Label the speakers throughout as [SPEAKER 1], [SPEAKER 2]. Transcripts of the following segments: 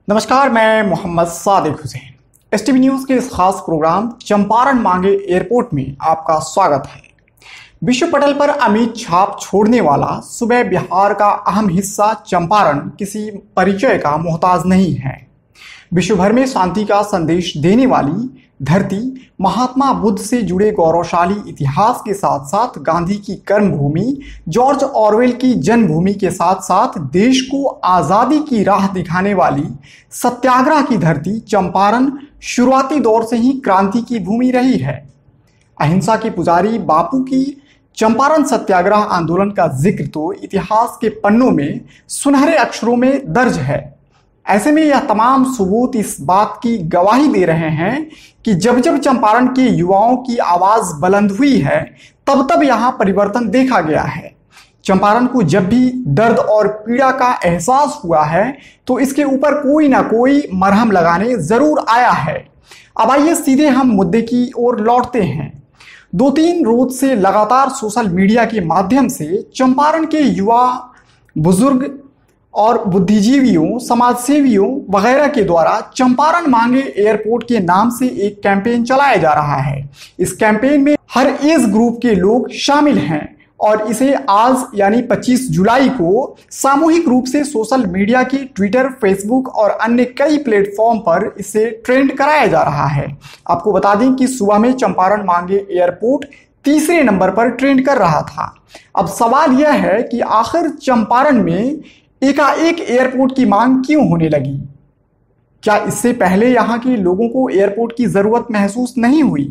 [SPEAKER 1] नमस्कार, मैं Mohammad Sadiq Hussain. STV news के इस खास प्रोग्राम चंपारण मांगे एयरपोर्ट में आपका स्वागत है। विश्व पटल पर अमिट छाप छोड़ने वाला सूबे बिहार का अहम हिस्सा चंपारण किसी परिचय का मोहताज नहीं है। विश्व भर में शांति का संदेश देने वाली धरती, महात्मा बुद्ध से जुड़े गौरवशाली इतिहास के साथ साथ गांधी की कर्मभूमि, जॉर्ज ऑरवेल की जन्मभूमि के साथ साथ देश को आज़ादी की राह दिखाने वाली सत्याग्रह की धरती चंपारण शुरुआती दौर से ही क्रांति की भूमि रही है। अहिंसा के पुजारी बापू की चंपारण सत्याग्रह आंदोलन का जिक्र तो इतिहास के पन्नों में सुनहरे अक्षरों में दर्ज है। ऐसे में यह तमाम सबूत इस बात की गवाही दे रहे हैं कि जब जब चंपारण के युवाओं की आवाज बुलंद हुई है, तब तब यहाँ परिवर्तन देखा गया है। चंपारण को जब भी दर्द और पीड़ा का एहसास हुआ है तो इसके ऊपर कोई ना कोई मरहम लगाने जरूर आया है। अब आइए सीधे हम मुद्दे की ओर लौटते हैं। 2-3 रोज से लगातार सोशल मीडिया के माध्यम से चंपारण के युवा, बुजुर्ग और बुद्धिजीवियों, समाजसेवियों वगैरह के द्वारा चंपारण मांगे एयरपोर्ट के नाम से एक कैंपेन चलाया जा रहा है। इस कैंपेन में हर एज ग्रुप के लोग शामिल हैं और इसे आज यानी 25 जुलाई को सामूहिक रूप से सोशल मीडिया की ट्विटर, फेसबुक और अन्य कई प्लेटफॉर्म पर इसे ट्रेंड कराया जा रहा है। आपको बता दें कि सुबह में चंपारण मांगे एयरपोर्ट तीसरे नंबर पर ट्रेंड कर रहा था। अब सवाल यह है कि आखिर चंपारण में एकाएक एयरपोर्ट की मांग क्यों होने लगी? क्या इससे पहले यहाँ के लोगों को एयरपोर्ट की जरूरत महसूस नहीं हुई?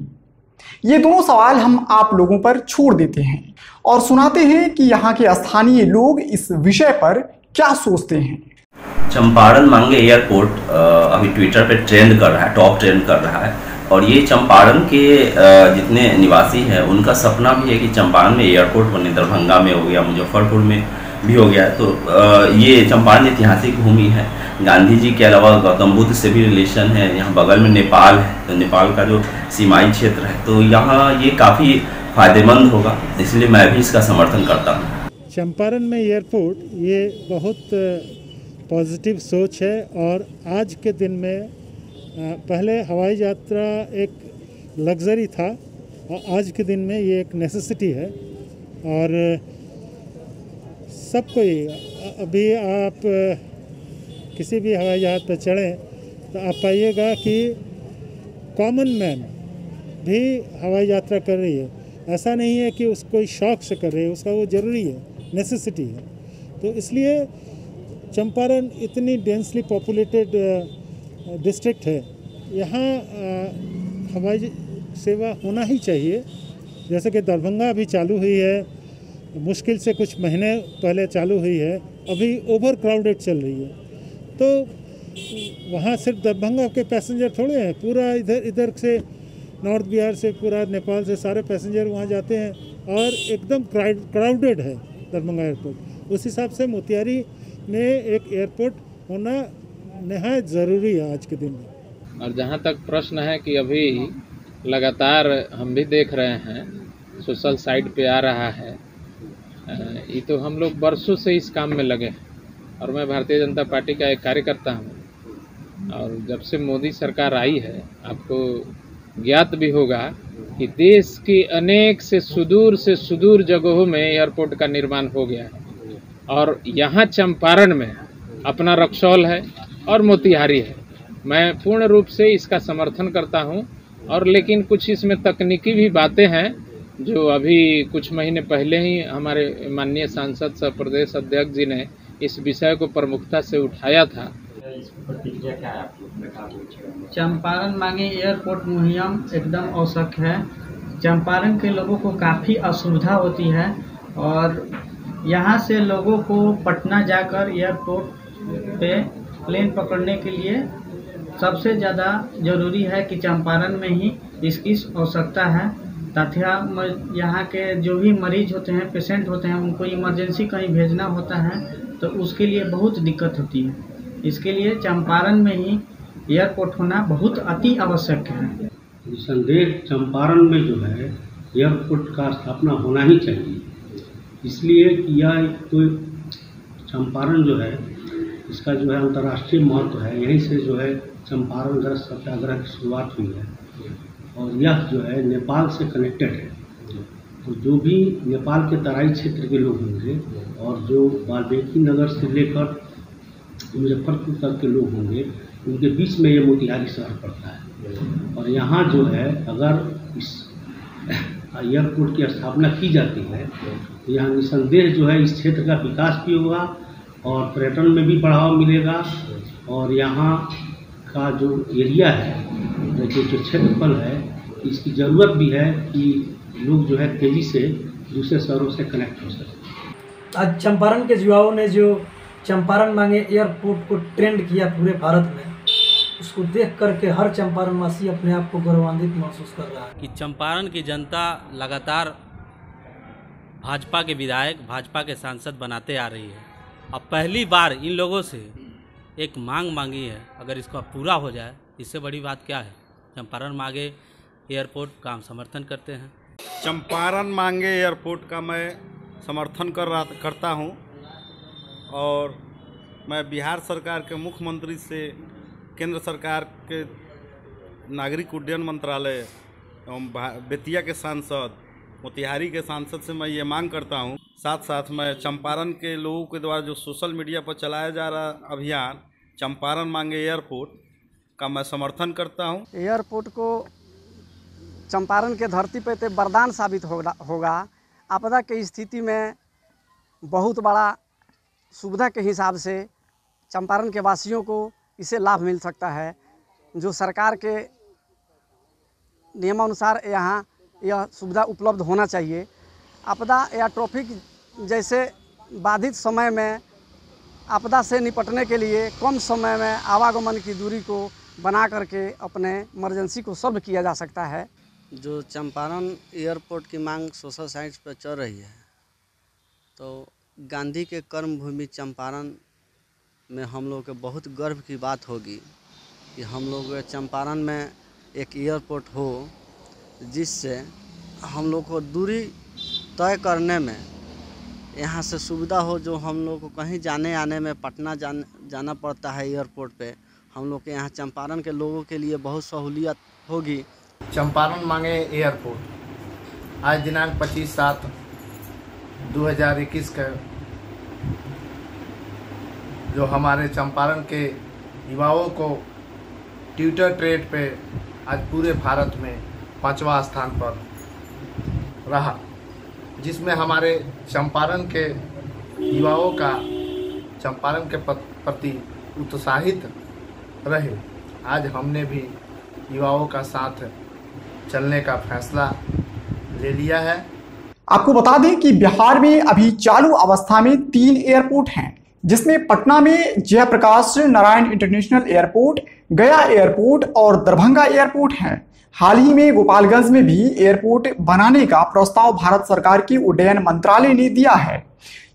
[SPEAKER 1] ये दोनों सवाल हम आप लोगों पर छोड़ देते हैं और सुनाते हैं कि यहाँ के स्थानीय लोग इस विषय पर क्या सोचते हैं।
[SPEAKER 2] चंपारण मांगे एयरपोर्ट अभी ट्विटर पे ट्रेंड कर रहा है, टॉप ट्रेंड कर रहा है और ये चंपारण के जितने निवासी हैं उनका सपना भी है कि चंपारण में एयरपोर्ट बने। दरभंगा में हो गया, मुजफ्फरपुर में भी हो गया। तो ये चंपारण ऐतिहासिक भूमि है। गांधी जी के अलावा गौतम बुद्ध से भी रिलेशन है। यहाँ बगल में नेपाल है, तो नेपाल का जो सीमाई क्षेत्र है, तो यहाँ ये काफ़ी फायदेमंद होगा, इसलिए मैं भी इसका समर्थन करता हूँ।
[SPEAKER 3] चंपारण में एयरपोर्ट ये बहुत पॉजिटिव सोच है और आज के दिन में पहले हवाई यात्रा एक लग्जरी था और आज के दिन में ये एक नेसेसिटी है। और सबको अभी आप किसी भी हवाई जहाज़ पर चढ़ें तो आप पाइएगा कि कॉमन मैन भी हवाई यात्रा कर रही है। ऐसा नहीं है कि उसको शौक से कर रही है, उसका वो ज़रूरी है, नेसेसिटी है। तो इसलिए चंपारण इतनी डेंसली पॉपुलेटेड डिस्ट्रिक्ट है, यहाँ हवाई सेवा होना ही चाहिए। जैसे कि दरभंगा अभी चालू हुई है, मुश्किल से कुछ महीने पहले चालू हुई है, अभी ओवर क्राउडेड चल रही है। तो वहाँ सिर्फ दरभंगा के पैसेंजर थोड़े हैं, पूरा इधर से नॉर्थ बिहार से, पूरा नेपाल से सारे पैसेंजर वहाँ जाते हैं और एकदम क्राउडेड है दरभंगा एयरपोर्ट। उस हिसाब से मोतिहारी में एक एयरपोर्ट होना नहायत ज़रूरी है आज के दिन में।
[SPEAKER 4] और जहाँ तक प्रश्न है कि अभी लगातार हम भी देख रहे हैं सोशल साइट पे आ रहा है, ये तो हम लोग बरसों से इस काम में लगे हैं और मैं भारतीय जनता पार्टी का एक कार्यकर्ता हूँ। और जब से मोदी सरकार आई है, आपको ज्ञात भी होगा कि देश की अनेक से सुदूर जगहों में एयरपोर्ट का निर्माण हो गया है और यहाँ चंपारण में अपना रक्सौल है और मोतिहारी है। मैं पूर्ण रूप से इसका समर्थन करता हूँ। और लेकिन कुछ इसमें तकनीकी भी बातें हैं जो अभी कुछ महीने पहले ही हमारे माननीय सांसद सह प्रदेश अध्यक्ष जी ने इस विषय को प्रमुखता से उठाया था।
[SPEAKER 5] चंपारण मांगे एयरपोर्ट मुहिम एकदम आवश्यक है। चंपारण के लोगों को काफ़ी असुविधा होती है और यहाँ से लोगों को पटना जाकर एयरपोर्ट पे प्लेन पकड़ने के लिए सबसे ज़्यादा ज़रूरी है कि चंपारण में ही इसकी आवश्यकता है। तथा यहाँ के जो भी मरीज होते हैं, पेशेंट होते हैं, उनको इमरजेंसी कहीं भेजना होता है तो उसके लिए बहुत दिक्कत होती है। इसके लिए चंपारण में ही एयरपोर्ट होना बहुत अति आवश्यक है।
[SPEAKER 6] निसंदेह चंपारण में जो है एयरपोर्ट का स्थापना होना ही चाहिए, इसलिए कि यह कोई चंपारण जो है इसका जो है अंतर्राष्ट्रीय महत्व है। यहीं से जो है चंपारण गैस सत्याग्रह की शुरुआत हुई है और यह जो है नेपाल से कनेक्टेड है। तो जो भी नेपाल के तराई क्षेत्र के लोग होंगे और जो वाल्मीकि नगर से लेकर मुजफ्फरपुर तक के लोग होंगे, उनके बीच में ये मोतिहारी शहर पड़ता है। और यहाँ जो है अगर इस एयरपोर्ट की स्थापना की जाती है तो यहाँ निसंदेह जो है इस क्षेत्र का विकास भी होगा और पर्यटन में भी बढ़ावा मिलेगा। और यहाँ का जो एरिया है, जो क्षेत्रफल है, इसकी ज़रूरत भी है कि लोग जो है तेज़ी से दूसरे शहरों से कनेक्ट हो सकें।
[SPEAKER 7] आज चंपारण के युवाओं ने जो चंपारण मांगे एयरपोर्ट को ट्रेंड किया पूरे भारत में, उसको देख करके हर चंपारण वासी अपने आप को गौरवान्वित महसूस कर रहा है
[SPEAKER 8] कि चंपारण की जनता लगातार भाजपा के विधायक, भाजपा के सांसद बनाते आ रही है। अब पहली बार इन लोगों से एक मांग मांगी है, अगर इसका पूरा हो जाए इससे बड़ी बात क्या है। चंपारण मांगे एयरपोर्ट का हम समर्थन करते हैं।
[SPEAKER 9] चंपारण मांगे एयरपोर्ट का मैं समर्थन करता हूं और मैं बिहार सरकार के मुख्यमंत्री से केंद्र सरकार के नागरिक उड्डयन मंत्रालय एवं बेतिया के सांसद, मोतिहारी के सांसद से मैं ये मांग करता हूं। साथ साथ मैं चंपारण के लोगों के द्वारा जो सोशल मीडिया पर चलाया जा रहा अभियान चंपारण मांगे एयरपोर्ट का मैं समर्थन करता हूं।
[SPEAKER 10] एयरपोर्ट को चंपारण के धरती पे तो वरदान साबित होगा। आपदा की स्थिति में बहुत बड़ा सुविधा के हिसाब से चंपारण के वासियों को इससे लाभ मिल सकता है। जो सरकार के नियमानुसार यहाँ यह सुविधा उपलब्ध होना चाहिए। आपदा या ट्रैफिक जैसे बाधित समय में आपदा से निपटने के लिए कम समय में आवागमन की दूरी को बना करके अपने इमरजेंसी को सॉल्व किया जा सकता है।
[SPEAKER 11] जो चंपारण एयरपोर्ट की मांग सोशल साइट्स पर चल रही है, तो गांधी के कर्मभूमि चंपारण में हम लोग के बहुत गर्व की बात होगी कि हम लोग चंपारण में एक एयरपोर्ट हो, जिससे हम लोग को दूरी तय करने में यहाँ से सुविधा हो। जो हम लोग को कहीं जाने आने में पटना जाना पड़ता है एयरपोर्ट पे, हम लोग के यहाँ चंपारण के लोगों के लिए बहुत सहूलियत होगी।
[SPEAKER 12] चंपारण मांगे एयरपोर्ट आज दिनांक 25/7/2021 का जो हमारे चंपारण के युवाओं को ट्विटर ट्रेंड पे आज पूरे भारत में 5वां स्थान पर रहा, जिसमें हमारे चंपारण के युवाओं का चंपारण के प्रति उत्साहित रहे। आज हमने भी युवाओं का साथ चलने का फैसला ले लिया है।
[SPEAKER 1] आपको बता दें कि बिहार में अभी चालू अवस्था में 3 एयरपोर्ट हैं, जिसमें पटना में जयप्रकाश नारायण इंटरनेशनल एयरपोर्ट, गया एयरपोर्ट और दरभंगा एयरपोर्ट हैं। हाल ही में गोपालगंज में भी एयरपोर्ट बनाने का प्रस्ताव भारत सरकार के उड्डयन मंत्रालय ने दिया है।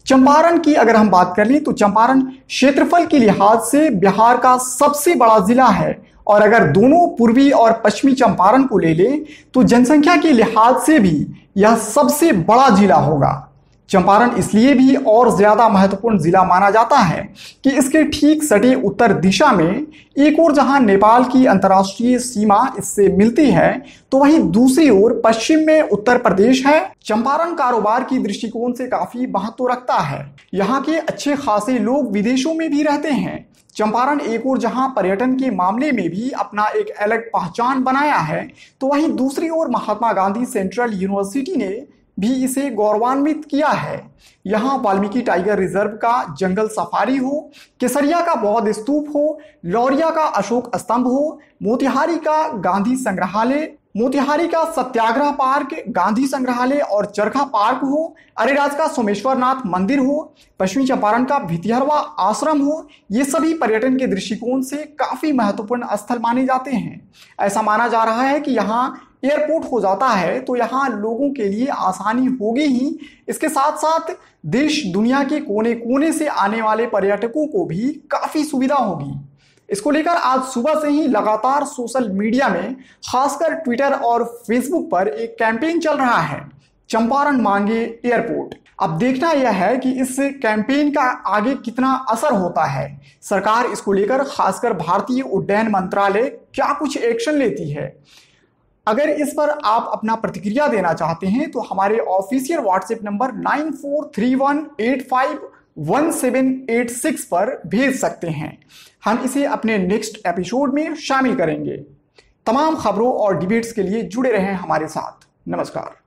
[SPEAKER 1] चंपारण की अगर हम बात कर लें तो चंपारण क्षेत्रफल के लिहाज से बिहार का सबसे बड़ा जिला है और अगर दोनों पूर्वी और पश्चिमी चंपारण को ले लें तो जनसंख्या के लिहाज से भी यह सबसे बड़ा जिला होगा। चंपारण इसलिए भी और ज्यादा महत्वपूर्ण जिला माना जाता है कि इसके ठीक सटे उत्तर दिशा में एक ओर जहां नेपाल की अंतर्राष्ट्रीय सीमा इससे मिलती है, तो वहीं दूसरी ओर पश्चिम में उत्तर प्रदेश है। चंपारण कारोबार की दृष्टिकोण से काफी महत्व रखता है। यहाँ के अच्छे खासे लोग विदेशों में भी रहते हैं। चंपारण एक ओर जहां पर्यटन के मामले में भी अपना एक अलग पहचान बनाया है, तो वहीं दूसरी ओर महात्मा गांधी सेंट्रल यूनिवर्सिटी ने भी इसे गौरवान्वित किया है। यहाँ वाल्मीकि टाइगर रिजर्व का जंगल सफारी हो, केसरिया का बौद्ध स्तूप हो, लौरिया का अशोक स्तंभ हो, मोतिहारी का गांधी संग्रहालय, मोतिहारी का सत्याग्रह पार्क, गांधी संग्रहालय और चरखा पार्क हो, अरेराज का सोमेश्वरनाथ मंदिर हो, पश्चिमी चंपारण का भितिहरवा आश्रम हो, ये सभी पर्यटन के दृष्टिकोण से काफी महत्वपूर्ण स्थल माने जाते हैं। ऐसा माना जा रहा है कि यहाँ एयरपोर्ट हो जाता है तो यहाँ लोगों के लिए आसानी होगी ही, इसके साथ साथ देश दुनिया के कोने कोने से आने वाले पर्यटकों को भी काफी सुविधा होगी। इसको लेकर आज सुबह से ही लगातार सोशल मीडिया में खासकर ट्विटर और फेसबुक पर एक कैंपेन चल रहा है। चंपारण मांगे एयरपोर्ट। अब देखना यह है कि इस कैंपेन का आगे कितना असर होता है। सरकार इसको लेकर खासकर भारतीय उड्डयन मंत्रालय क्या कुछ एक्शन लेती है। अगर इस पर आप अपना प्रतिक्रिया देना चाहते हैं तो हमारे ऑफिशियल व्हाट्सएप नंबर 9431851786 पर भेज सकते हैं। हम इसे अपने नेक्स्ट एपिसोड में शामिल करेंगे। तमाम खबरों और डिबेट्स के लिए जुड़े रहें हमारे साथ। नमस्कार।